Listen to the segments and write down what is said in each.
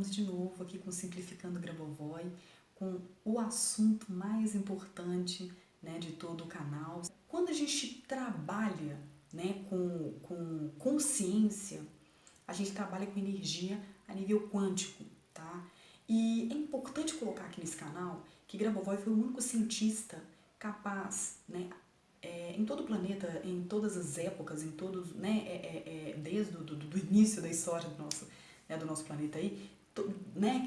estamos de novo aqui com Simplificando Grabovoi, com o assunto mais importante, né, de todo o canal. Quando a gente trabalha, né, com consciência, a gente trabalha com energia a nível quântico, tá? E é importante colocar aqui nesse canal que Grabovoi foi o único cientista capaz, né, em todo o planeta, em todas as épocas, em todos, né, desde do início da história do nosso planeta aí, né,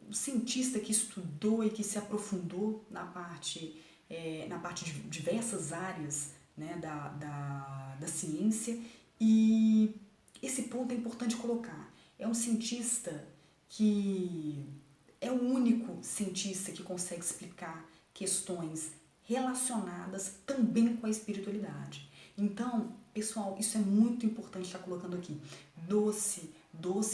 o cientista que estudou e que se aprofundou na parte de diversas áreas, né, da ciência. E esse ponto é importante colocar. É um cientista que é o único cientista que consegue explicar questões relacionadas também com a espiritualidade. Então, pessoal, isso é muito importante estar colocando aqui. Doce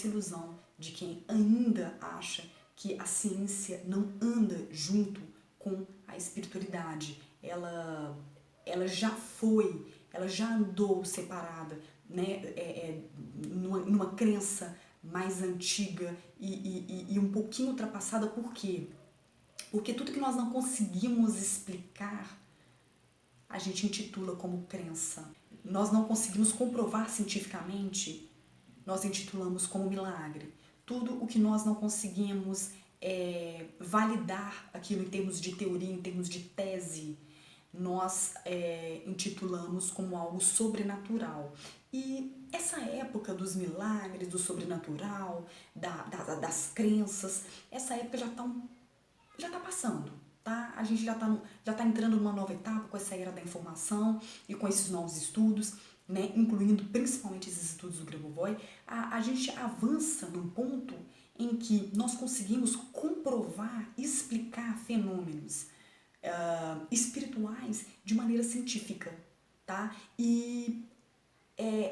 ilusão de quem ainda acha que a ciência não anda junto com a espiritualidade. Ela já andou separada, né, numa crença mais antiga e um pouquinho ultrapassada. Por quê? Porque tudo que nós não conseguimos explicar, a gente intitula como crença. Nós não conseguimos comprovar cientificamente, nós intitulamos como milagre. Tudo o que nós não conseguimos validar aquilo em termos de teoria, em termos de tese, nós intitulamos como algo sobrenatural. E essa época dos milagres, do sobrenatural, das crenças, essa época já está passando, tá? A gente já tá entrando numa nova etapa com essa era da informação e com esses novos estudos, né, incluindo principalmente esses estudos do Grabovoi. A gente avança num ponto em que nós conseguimos comprovar, explicar fenômenos espirituais de maneira científica, tá? E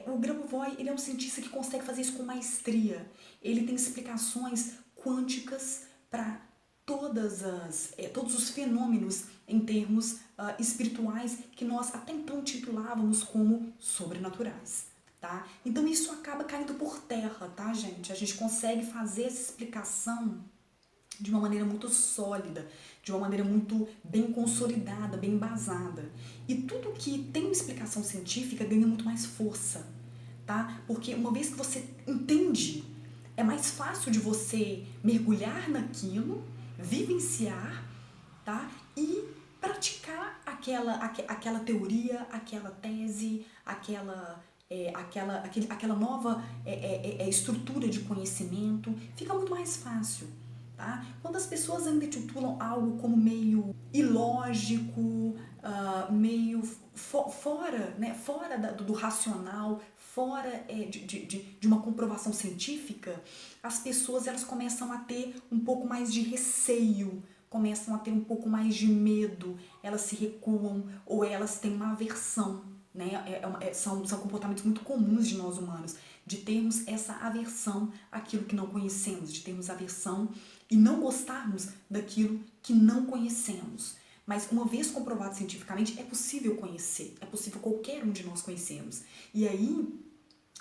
o Grabovoi, ele é um cientista que consegue fazer isso com maestria. Ele tem explicações quânticas para todos os fenômenos em termos espirituais que nós até então titulávamos como sobrenaturais, tá? Então isso acaba caindo por terra, tá, gente? A gente consegue fazer essa explicação de uma maneira muito sólida, de uma maneira muito bem consolidada, bem embasada. E tudo que tem uma explicação científica ganha muito mais força, tá? Porque uma vez que você entende, é mais fácil de você mergulhar naquilo, vivenciar, tá? E praticar aquela teoria, aquela tese, aquela nova estrutura de conhecimento. Fica muito mais fácil, tá? Quando as pessoas ainda titulam algo como meio ilógico, meio fora, né, fora do racional, fora de uma comprovação científica, as pessoas elas começam a ter um pouco mais de receio, começam a ter um pouco mais de medo, elas se recuam ou elas têm uma aversão, né? São comportamentos muito comuns de nós humanos, de termos essa aversão àquilo que não conhecemos, de termos aversão e não gostarmos daquilo que não conhecemos. Mas uma vez comprovado cientificamente, é possível conhecer, é possível qualquer um de nós conhecermos. E aí,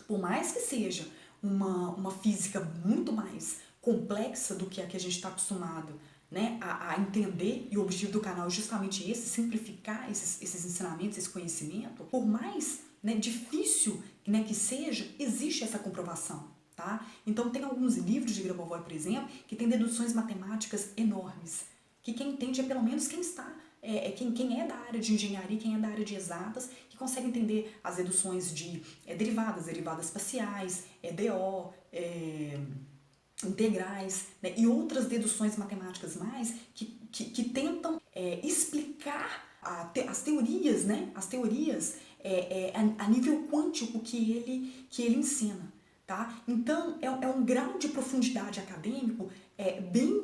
por mais que seja uma física muito mais complexa do que a que a gente está acostumado, né, a entender, e o objetivo do canal é justamente esse, simplificar esses ensinamentos, esse conhecimento, por mais, né, difícil, né, que seja, existe essa comprovação. Tá? Então tem alguns livros de Grabovoi, por exemplo, que tem deduções matemáticas enormes, que quem entende é pelo menos quem está, quem é da área de engenharia, quem é da área de exatas, que consegue entender as deduções de derivadas parciais, DO, integrais, né, e outras deduções matemáticas mais que tentam explicar as teorias, né, a nível quântico que ele ensina. Tá? Então, é um grau de profundidade acadêmico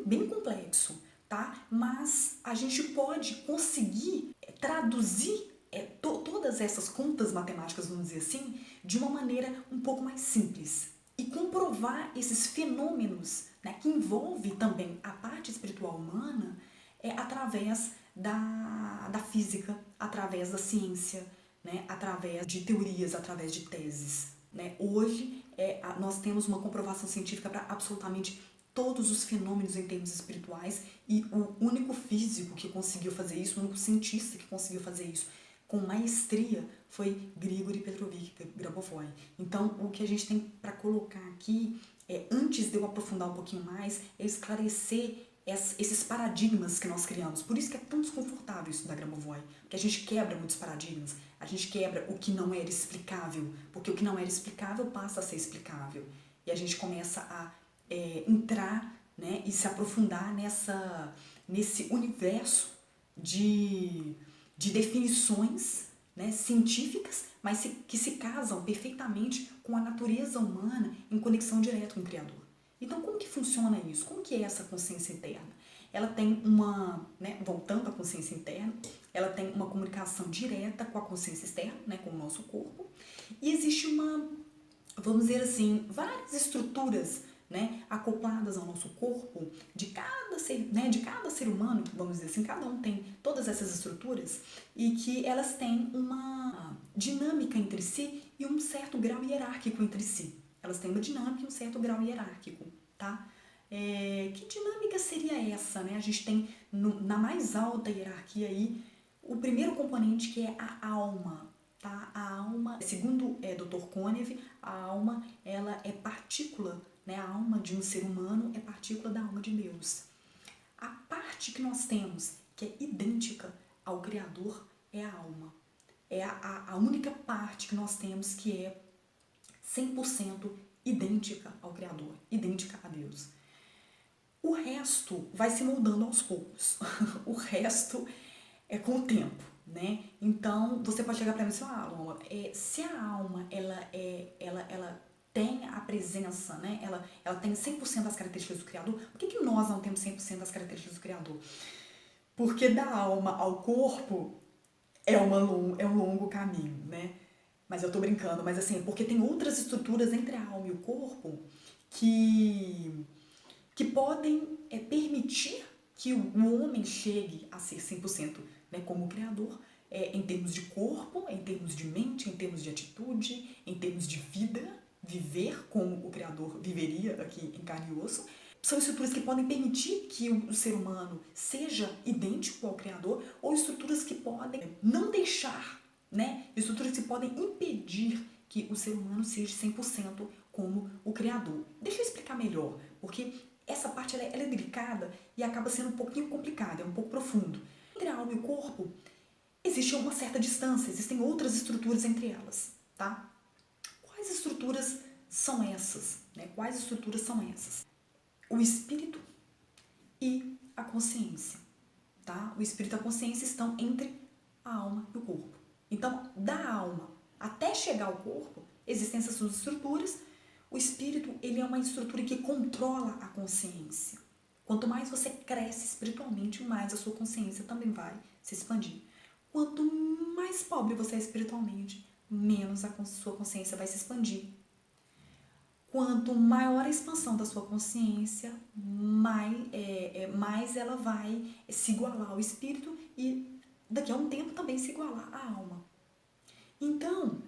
bem complexo, tá? Mas a gente pode conseguir traduzir todas essas contas matemáticas, vamos dizer assim, de uma maneira um pouco mais simples e comprovar esses fenômenos, né, que envolve também a parte espiritual humana através da física, através da ciência, né, através de teorias, através de teses. Né? Hoje, nós temos uma comprovação científica para absolutamente todos os fenômenos em termos espirituais, e o único físico que conseguiu fazer isso, o único cientista que conseguiu fazer isso com maestria foi Grigori Petrovich Grabovoi. Então, o que a gente tem para colocar aqui, antes de eu aprofundar um pouquinho mais, é esclarecer esses paradigmas que nós criamos. Por isso que é tão desconfortável isso da Grabovoi, porque a gente quebra muitos paradigmas, a gente quebra o que não era explicável, porque o que não era explicável passa a ser explicável. E a gente começa a entrar, né, e se aprofundar nesse universo de definições, né, científicas, mas que se casam perfeitamente com a natureza humana em conexão direta com o Criador. Então, como que funciona isso? Como que é essa consciência interna? Ela tem voltando à consciência interna, ela tem uma comunicação direta com a consciência externa, né, com o nosso corpo, e existe vamos dizer assim, várias estruturas, né, acopladas ao nosso corpo, de cada ser humano, vamos dizer assim, cada um tem todas essas estruturas, e que elas têm uma dinâmica entre si e um certo grau hierárquico entre si. Elas têm uma dinâmica e um certo grau hierárquico, tá? Que dinâmica seria essa, né? A gente tem na mais alta hierarquia aí o primeiro componente, que é a alma, tá? A alma, segundo Dr. Konev, a alma ela é partícula, né? A alma de um ser humano é partícula da alma de Deus. A parte que nós temos que é idêntica ao Criador é a alma. É a única parte que nós temos que é 100% idêntica ao Criador, idêntica a Deus. O resto vai se moldando aos poucos. O resto é com o tempo, né? Então, você pode chegar para mim e dizer, Alma, se a alma ela tem a presença, né? Ela tem 100% das características do Criador, por que nós não temos 100% das características do Criador? Porque da alma ao corpo é um longo caminho, né? Mas eu tô brincando, mas assim, porque tem outras estruturas entre a alma e o corpo que podem permitir que o homem chegue a ser 100%, né, como criador, em termos de corpo, em termos de mente, em termos de atitude, em termos de vida, viver como o Criador viveria aqui em carne e osso. São estruturas que podem permitir que o ser humano seja idêntico ao Criador, ou estruturas que podem não deixar, né? Estruturas que podem impedir que o ser humano seja 100% como o Criador. Deixa eu explicar melhor, porque essa parte ela é delicada e acaba sendo um pouquinho complicada, é um pouco profundo. Entre a alma e o corpo, existe uma certa distância, existem outras estruturas entre elas, tá? Quais estruturas são essas? Né? Quais estruturas são essas? O espírito e a consciência, tá? O espírito e a consciência estão entre a alma e o corpo. Então, da alma até chegar ao corpo, existem essas duas estruturas. O espírito, ele é uma estrutura que controla a consciência. Quanto mais você cresce espiritualmente, mais a sua consciência também vai se expandir. Quanto mais pobre você é espiritualmente, menos a sua consciência vai se expandir. Quanto maior a expansão da sua consciência, mais ela vai se igualar ao espírito e daqui a um tempo também se igualar à alma. Então,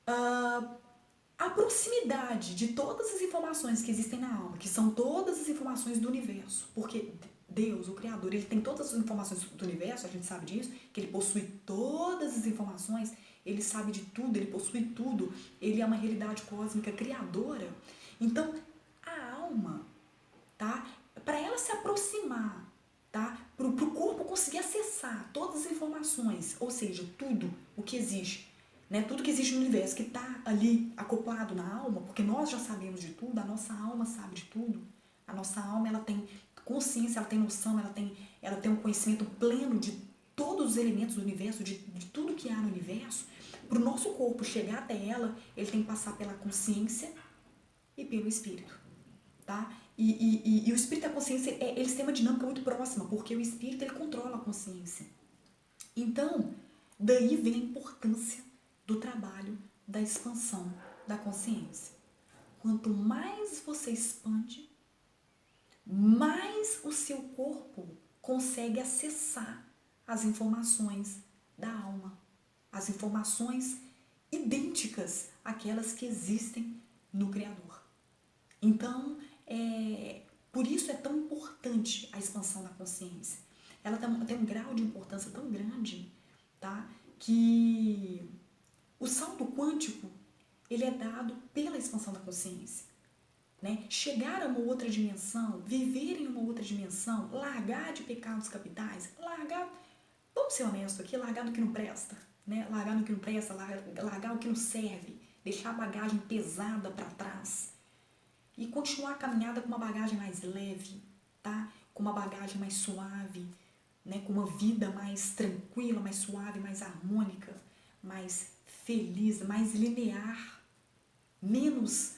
a proximidade de todas as informações que existem na alma, que são todas as informações do universo, porque Deus, o Criador, ele tem todas as informações do universo, a gente sabe disso, que ele possui todas as informações, ele sabe de tudo, ele possui tudo, ele é uma realidade cósmica criadora. Então, a alma, tá? Para ela se aproximar, tá? Para o corpo conseguir acessar todas as informações, ou seja, tudo o que existe, né? Tudo que existe no universo, que está ali acoplado na alma, porque nós já sabemos de tudo, a nossa alma sabe de tudo. A nossa alma, ela tem consciência, ela tem noção, ela tem um conhecimento pleno de todos os elementos do universo, de tudo que há no universo. Para o nosso corpo chegar até ela, ele tem que passar pela consciência e pelo espírito, tá? E o espírito e a consciência, eles têm uma dinâmica muito próxima, porque o espírito, ele controla a consciência. Então, daí vem a importância do trabalho da expansão da consciência. Quanto mais você expande, mais o seu corpo consegue acessar as informações da alma, as informações idênticas àquelas que existem no Criador. Então, Por isso é tão importante a expansão da consciência. Ela tem um grau de importância tão grande, tá? Que o salto quântico, ele é dado pela expansão da consciência. Né? Chegar a uma outra dimensão, viver em uma outra dimensão, largar de pecados capitais, vamos ser honestos aqui, largar do que não presta, né? Largar do que não presta, largar o que não serve, deixar a bagagem pesada para trás e continuar a caminhada com uma bagagem mais leve, tá? Com uma bagagem mais suave, né? Com uma vida mais tranquila, mais suave, mais harmônica, mais feliz, mais linear, menos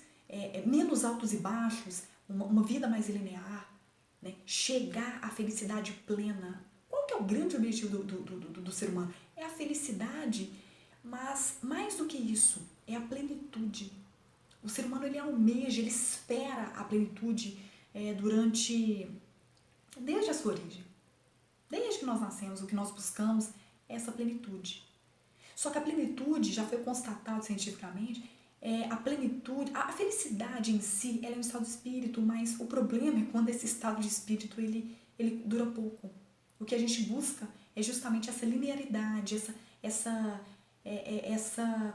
altos e baixos, uma vida mais linear, né? Chegar à felicidade plena. Qual que é o grande objetivo do ser humano? É a felicidade, mas mais do que isso, é a plenitude. O ser humano, ele almeja, ele espera a plenitude desde a sua origem. Desde que nós nascemos, o que nós buscamos é essa plenitude. Só que a plenitude, já foi constatado cientificamente, a felicidade em si, ela é um estado de espírito, mas o problema é quando esse estado de espírito, ele dura pouco. O que a gente busca é justamente essa linearidade, essa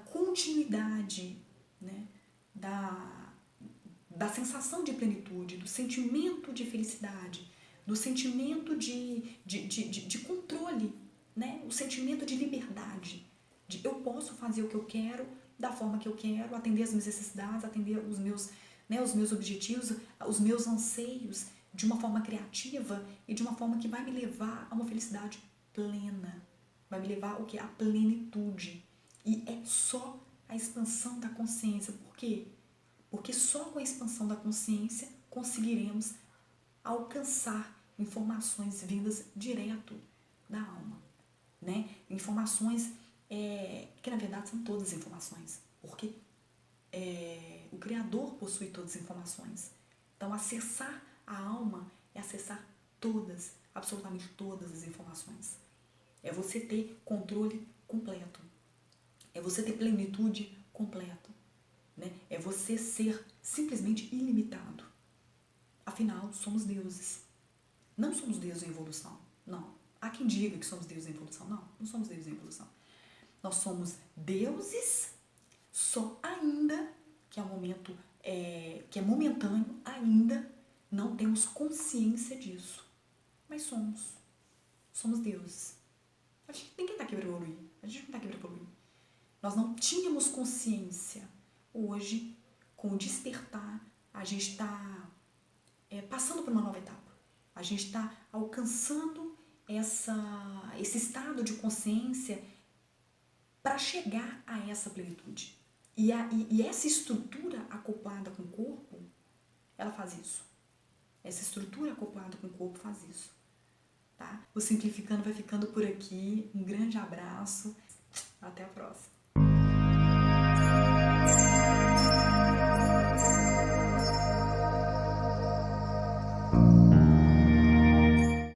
continuidade, né, da sensação de plenitude, do sentimento de felicidade, do sentimento de controle, né, o sentimento de liberdade, de eu posso fazer o que eu quero, da forma que eu quero, atender as minhas necessidades, atender os meus objetivos, os meus anseios, de uma forma criativa e de uma forma que vai me levar a uma felicidade plena. Vai me levar ao quê? A plenitude. E é só a expansão da consciência. Por quê? Porque só com a expansão da consciência conseguiremos alcançar informações vindas direto da alma, né? Informações que na verdade são todas informações, porque o Criador possui todas as informações. Então, acessar a alma é acessar todas, absolutamente todas as informações. É você ter controle completo. É você ter plenitude completa. Né? É você ser simplesmente ilimitado. Afinal, somos deuses. Não somos deuses em evolução. Não. Há quem diga que somos deuses em evolução. Não, não somos deuses em evolução. Nós somos deuses, só ainda, que é um momento que é momentâneo, ainda não temos consciência disso. Mas somos. Somos deuses. Ninguém está aqui para evoluir. A gente não está aqui para evoluir. Nós não tínhamos consciência. Hoje, com o despertar, a gente está passando por uma nova etapa. A gente está alcançando esse estado de consciência para chegar a essa plenitude. E essa estrutura acoplada com o corpo, ela faz isso. Essa estrutura acoplada com o corpo faz isso. Tá? O Simplificando vai ficando por aqui. Um grande abraço. Até a próxima.